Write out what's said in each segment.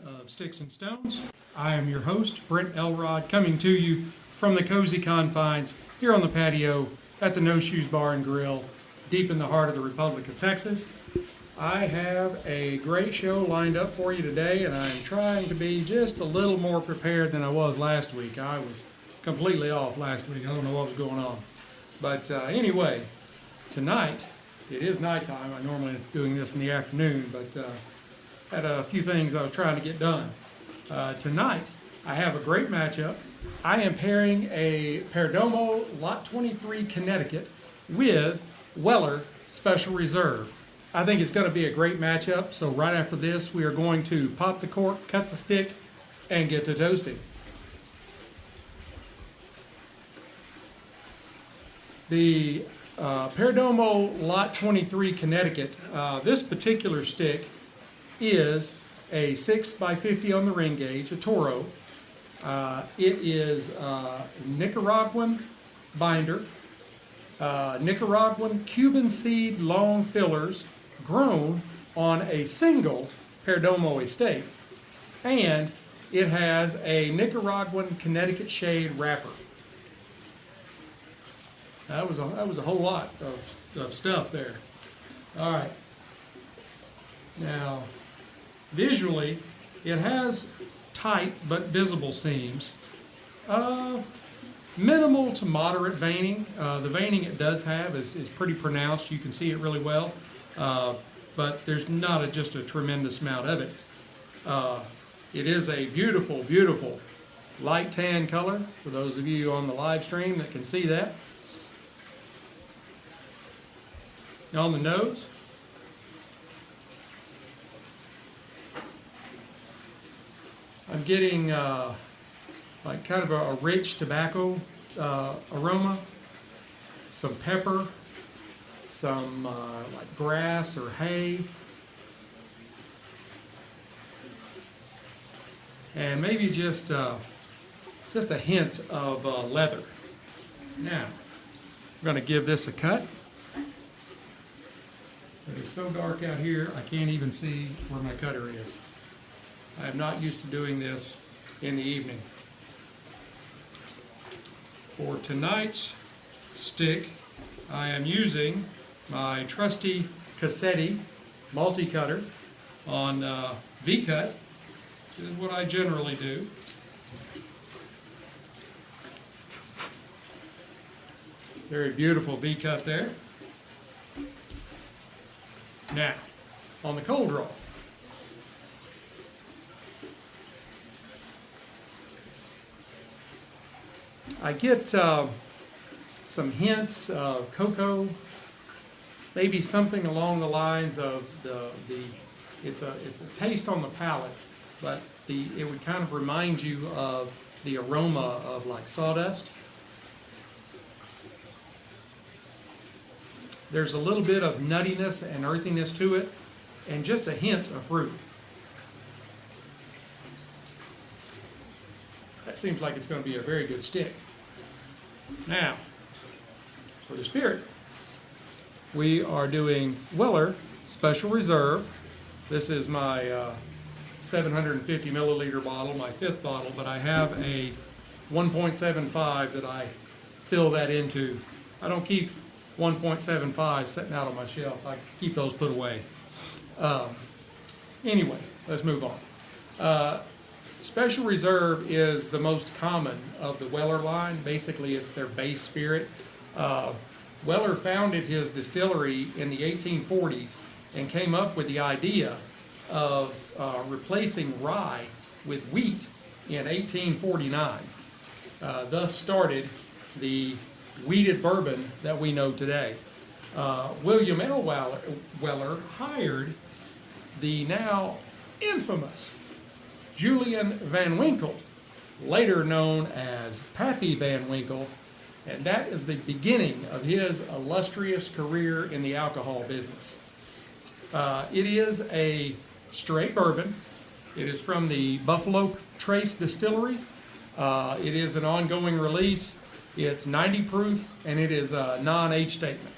Of Sticks-n-Stonez. I am your host, Brent Elrod, coming to you from the cozy confines here on the patio at the No Shoes Bar and Grill, deep in the heart of the Republic of Texas. I have a great show lined up for you today, and I'm trying to be just a little more prepared than I was last week. I was completely off last week. I don't know what was going on. But anyway, tonight, it is nighttime. I'm normally doing this in the afternoon, but had a few things I was trying to get done. Tonight, I have a great matchup. I am pairing a Perdomo Lot 23 Connecticut with Weller Special Reserve. I think it's going to be a great matchup, so right after this, we are going to pop the cork, cut the stick, and get to toasting. The Perdomo Lot 23 Connecticut, this particular stick is a 6x50 on the ring gauge, a Toro. It is Nicaraguan binder, Nicaraguan Cuban seed long fillers grown on a single Perdomo estate. And it has a Nicaraguan Connecticut shade wrapper. That was a whole lot of stuff there. All right. Now, visually, it has tight but visible seams. Minimal to moderate veining. The veining it does have is pretty pronounced. You can see it really well, but there's not just a tremendous amount of it. It is a beautiful, beautiful light tan color for those of you on the live stream that can see that. On the nose, I'm getting like kind of a rich tobacco aroma, some pepper, some like grass or hay, and maybe just a hint of leather. Now, I'm going to give this a cut. It is so dark out here, I can't even see where my cutter is. I am not used to doing this in the evening. For tonight's stick, I am using my trusty Cassetti multi-cutter on V-cut. This is what I generally do. Very beautiful V-cut there. Now, on the cold draw, I get some hints of cocoa, maybe something along the lines of it's a taste on the palate, but it would kind of remind you of the aroma of like sawdust. There's a little bit of nuttiness and earthiness to it, and just a hint of fruit. That seems like it's going to be a very good stick. Now, for the spirit, we are doing Weller Special Reserve. This is my 750 milliliter bottle, my 5th bottle, but I have a 1.75 that I fill that into. I don't keep 1.75 sitting out on my shelf. I keep those put away. Anyway, let's move on. Special Reserve is the most common of the Weller line. Basically, it's their base spirit. Weller founded his distillery in the 1840s and came up with the idea of replacing rye with wheat in 1849. Thus started the wheated bourbon that we know today. William L. Weller hired the now infamous Julian Van Winkle, later known as Pappy Van Winkle, and that is the beginning of his illustrious career in the alcohol business. It is a straight bourbon. It is from the Buffalo Trace Distillery. It is an ongoing release. It's 90 proof, and it is a non-age statement.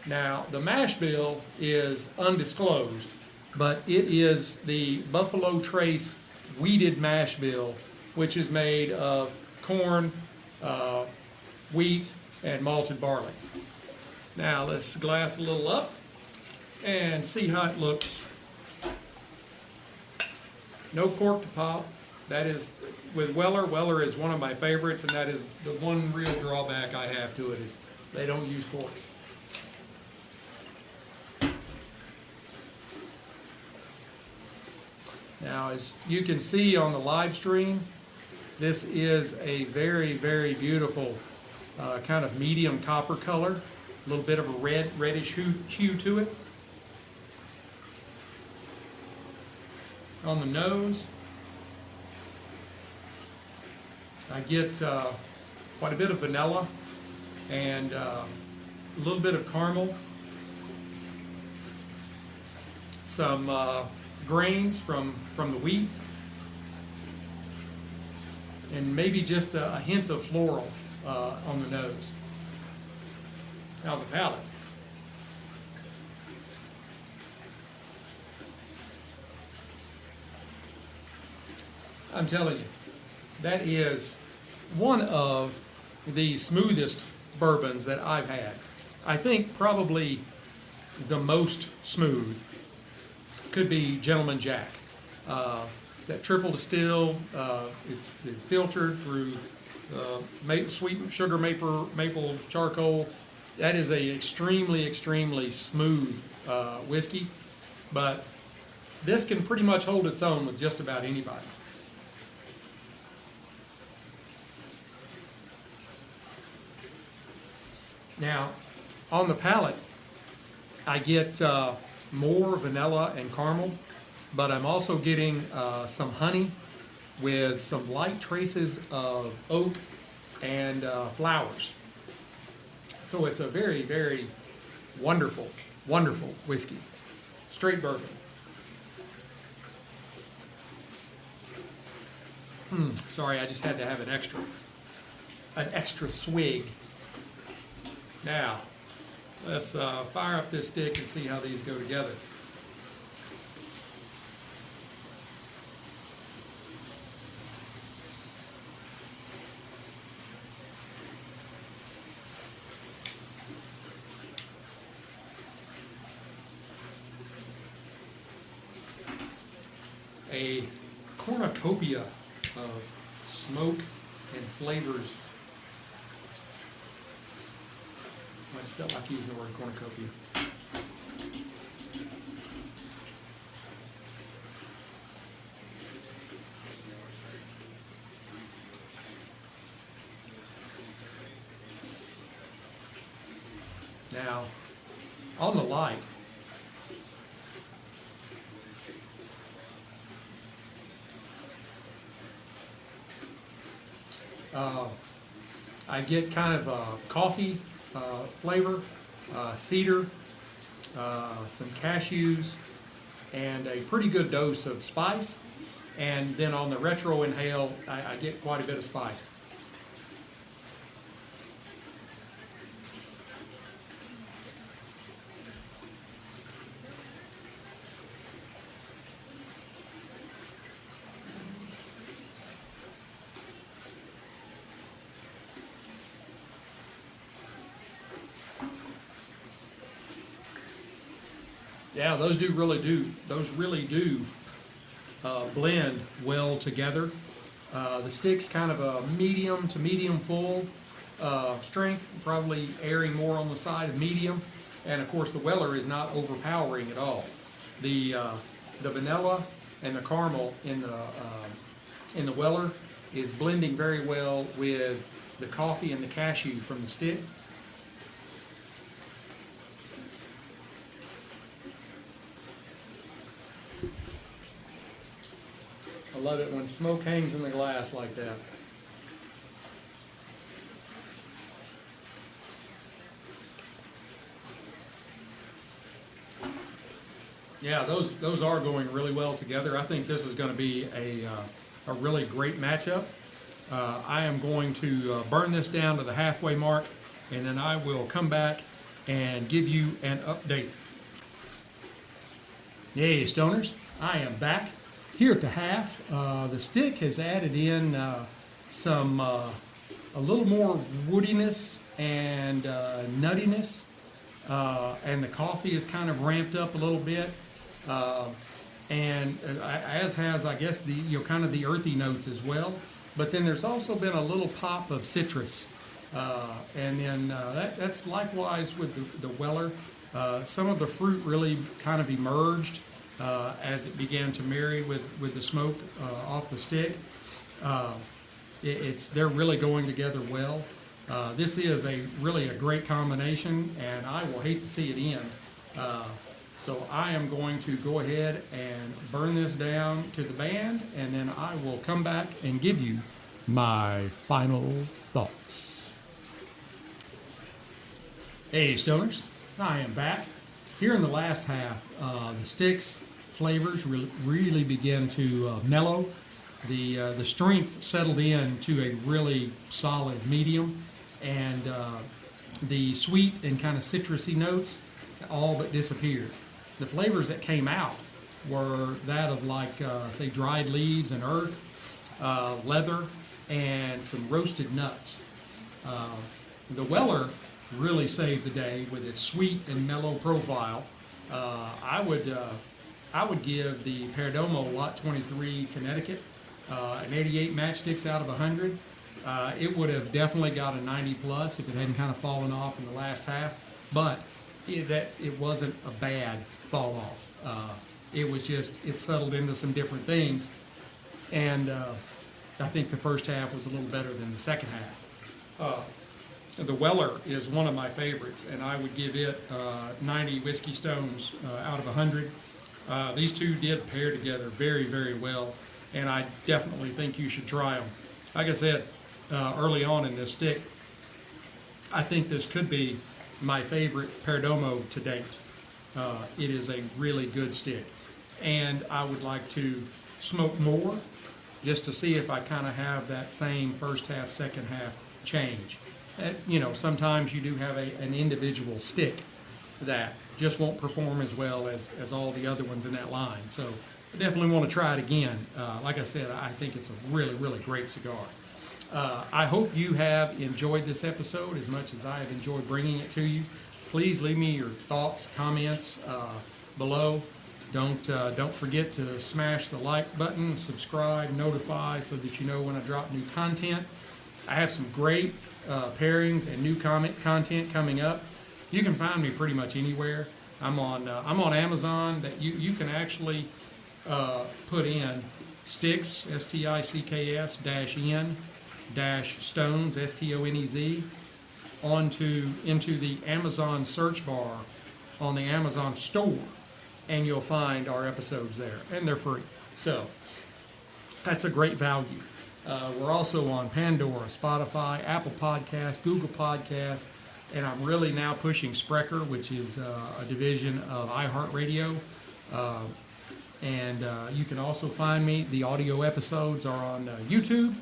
Now, the mash bill is undisclosed, but it is the Buffalo Trace wheated mash bill, which is made of corn, wheat, and malted barley. Now, let's glass a little up and see how it looks. No cork to pop. That is, with Weller, Weller is one of my favorites, and that is the one real drawback I have to it is they don't use corks. Now, as you can see on the live stream, this is a very, very beautiful kind of medium copper color, a little bit of a reddish hue to it. On the nose, I get quite a bit of vanilla and a little bit of caramel, some grains from the wheat, and maybe just a hint of floral on the nose. Now the palate. I'm telling you, that is one of the smoothest bourbons that I've had. I think probably the most smooth could be Gentleman Jack. That triple distill, it's filtered through sweet sugar maple charcoal. That is a extremely smooth whiskey, but this can pretty much hold its own with just about anybody. Now, on the palate, I get more vanilla and caramel, but I'm also getting some honey with some light traces of oak and flowers. So it's a very, very wonderful whiskey. Straight bourbon. Sorry, I just had to have an extra swig. Now, let's fire up this stick and see how these go together. A cornucopia of smoke and flavors. I just felt like using the word cornucopia. Now, on the light, I get kind of a coffee flavor, cedar, some cashews, and a pretty good dose of spice. And then on the retro inhale, I get quite a bit of spice. Yeah, those really do blend well together. The stick's kind of a medium to medium full strength, probably airing more on the side of medium, and of course the Weller is not overpowering at all. The vanilla and the caramel in the Weller is blending very well with the coffee and the cashew from the stick. I love it when smoke hangs in the glass like that. Yeah, those are going really well together. I think this is going to be a really great matchup. I am going to burn this down to the halfway mark, and then I will come back and give you an update. Hey, Stoners, I am back here at the half. The stick has added in some a little more woodiness and nuttiness, and the coffee is kind of ramped up a little bit. And as has, I guess, the kind of the earthy notes as well. But then there's also been a little pop of citrus, and then that's likewise with the Weller. Some of the fruit really kind of emerged as it began to marry with the smoke off the stick. They're really going together well. This is really a great combination, and I will hate to see it end. So I am going to go ahead and burn this down to the band, and then I will come back and give you my final thoughts. Hey, Stoners, I am back. Here in the last half, the sticks flavors really begin to mellow. The strength settled in to a really solid medium, and the sweet and kind of citrusy notes all but disappeared. The flavors that came out were that of say dried leaves and earth, leather, and some roasted nuts. The Weller really saved the day with its sweet and mellow profile. I would give the Perdomo Lot 23 Connecticut an 88 matchsticks out of 100. It would have definitely got a 90 plus if it hadn't kind of fallen off in the last half, but it wasn't a bad fall off. It was just, it settled into some different things, and I think the first half was a little better than the second half. The Weller is one of my favorites, and I would give it 90 Whiskey Stones out of 100. These two did pair together very, very well, and I definitely think you should try them. Like I said early on in this stick, I think this could be my favorite Perdomo to date. It is a really good stick, and I would like to smoke more just to see if I kind of have that same first half, second half change. Sometimes you do have an individual stick that just won't perform as well as all the other ones in that line. So I definitely want to try it again. Like I said, I think it's a really, really great cigar. I hope you have enjoyed this episode as much as I have enjoyed bringing it to you. Please leave me your thoughts, comments below. Don't forget to smash the like button, subscribe, notify so that you know when I drop new content. I have some great pairings and new content coming up. You can find me pretty much anywhere. I'm on Amazon. That you can actually put in Sticks STICKS -N-Stones STONEZ into the Amazon search bar on the Amazon store, and you'll find our episodes there, and they're free. So that's a great value. We're also on Pandora, Spotify, Apple Podcasts, Google Podcasts, and I'm really now pushing Sprecher, which is a division of iHeartRadio. And you can also find me. The audio episodes are on YouTube,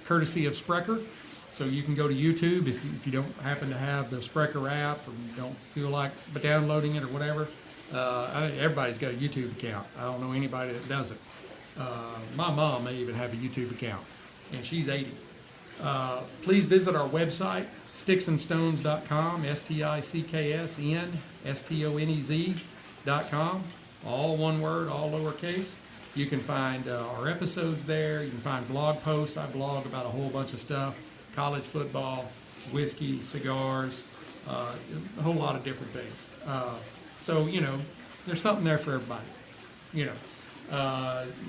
courtesy of Sprecher. So you can go to YouTube if you don't happen to have the Sprecher app, or you don't feel like downloading it or whatever. Everybody's got a YouTube account. I don't know anybody that doesn't. My mom may even have a YouTube account, and she's 80. Please visit our website, Sticks-n-Stonez.com, Sticks-n-Stonez.com, all one word, all lowercase. You can find our episodes there. You can find blog posts. I blog about a whole bunch of stuff, college football, whiskey, cigars, a whole lot of different things. So, there's something there for everybody.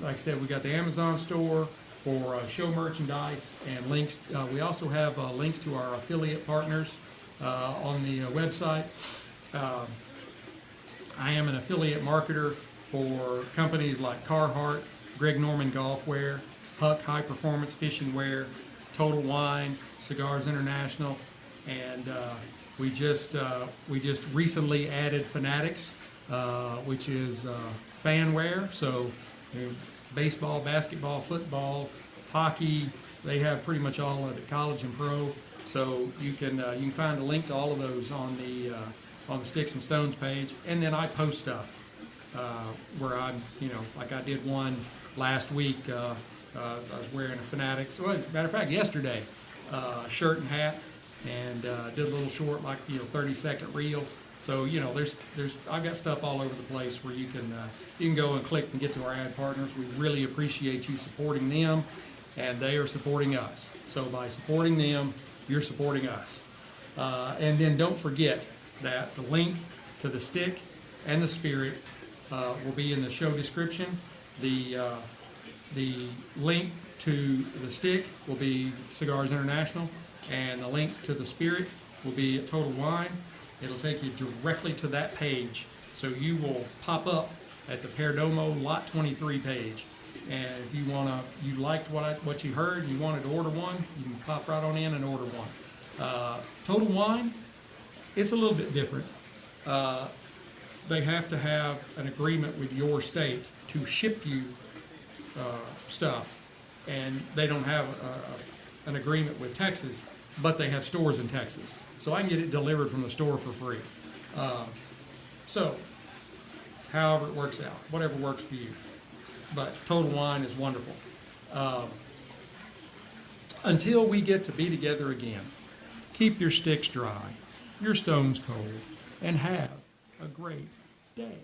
Like I said, we got the Amazon store for show merchandise and links. We also have links to our affiliate partners on the website. I am an affiliate marketer for companies like Carhartt, Greg Norman Golf Wear, Huck High Performance Fishing Wear, Total Wine, Cigars International, and we just recently added Fanatics, which is fan wear. So baseball, basketball, football, hockey, they have pretty much all of it, college and pro. So you can find a link to all of those on the Sticks-n-Stonez page, and then I post stuff where I'm, like I did one last week. I was wearing a Fanatics. So as a matter of fact, yesterday, shirt and hat, and did a little short, like 30-second reel. So there's I've got stuff all over the place where you can go and click and get to our ad partners. We really appreciate you supporting them, and they are supporting us. So by supporting them, you're supporting us. And then don't forget that the link to the stick and the spirit will be in the show description. The link to the stick will be Cigars International, and the link to the spirit will be at Total Wine. It'll take you directly to that page, so you will pop up at the Perdomo Lot 23 page. And if you liked what you heard, and you wanted to order one, you can pop right on in and order one. Total Wine, it's a little bit different. They have to have an agreement with your state to ship you stuff, and they don't have an agreement with Texas, but they have stores in Texas. So I can get it delivered from the store for free. So, however it works out, whatever works for you. But Total Wine is wonderful. Until we get to be together again, keep your sticks dry, your stones cold, and have a great day.